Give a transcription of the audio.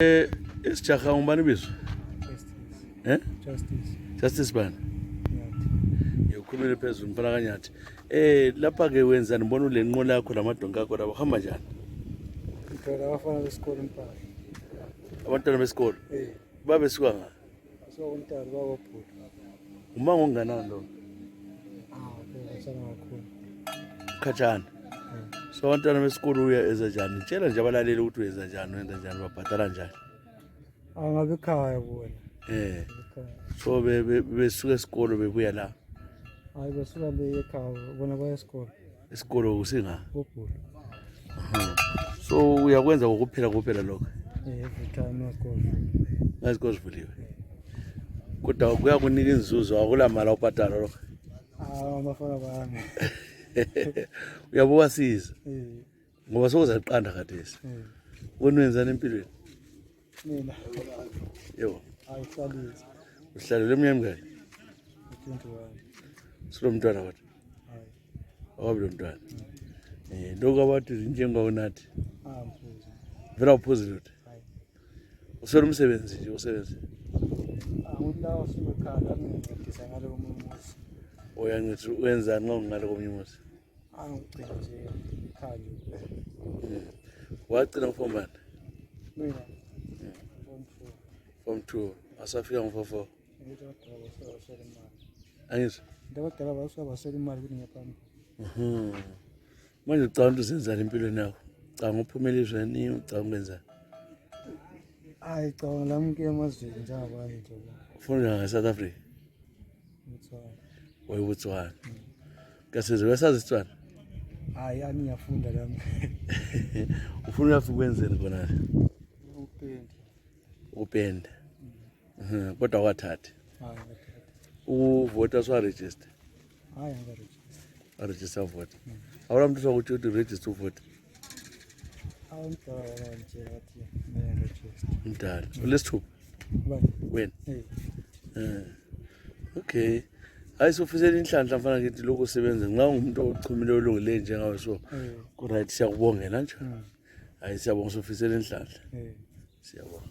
Isijaha ngubani bizo? Justice Sibanda. Ukhulumile phezulu mfana Nyathi. Lapha ke wenzani ngibona ule nqola yakho lamadonga akho laba hamba njani? Ngicela abafana besikole impahla. Abantwana besikole? Babe suka nga? Basuka uNtali bakoBhuti. Umango onganani lo? Besana kakhulu. Khatshana. So abantwana besikole uyenza njani? Tshela nje abalaleli ukuthi uyenza njani, wenza njani, babhadala njani? Angabe ekhaya bona. So besuka esikole bebuya la. Hayi basuka ekhaya bona baya esikole. Esikole kusinga? koBhuti. So uyakwenza ngokuphela kuphela lokho? Every time esikole. Ngasikole sivuliwe. Kodwa kuyakunika inzuzo akula mali awubhadala lokho. Abafana bami. Uyabuka siza. Ngoba sokuzaqanda khathesi. Wena wenzani empilweni? Mina. Yebo. Ayihlalisa. Uhlalele eminyaka mingaki? 21. Silo mntwana wathi. Hayi. Awabilo mntwana. Lokho abathi njengawo nathi. Mpuzi. Vela uphuzile uthi. Hayi. Usela umsebenzi nje usebenze. Ngulawo simekhaya ngincedisa ngale komuzi. Uyancedisa wenzani nxa ngale komunye umuzi? Ngicela nje ekhaya nje. Wagcina ngifomana? Mina. Form 2. Asafika ngo-4. Angizwa? Ndabadala basuka basela imali kuthi ngiyaphambi. Manje ucabanga ukuthi uzenzani empilweni yakho? Ucabanga uphumela ezweni, ucabanga ukwenzani? Hayi cabanga lami ke emazweni njengabanye nje. Ufuna nge-South Africa? Ngitswana. Botswana. Kasizwe wesazi isitswana? Hayi ngiyafunda lami. Ufuna uyafika ukwenzeni khona? Upende. Upende. Kodwa wathatha. Hayi. Uvota swa-register? Hayi angaregister. Register vote. Awula muntu sokuthi uthi register uvote? Awumdala nje athi mina register. Mdala. Ulesithupha? Bani? Wena? Okay. Hayi sofisela inhlanhla mfana ngithi lokho usebenza nxa ungumuntu ochumile olungile njengawe so. Kuright siyakubongela nje. Hayi siyabonga sofisela inhlanhla. Siyabonga.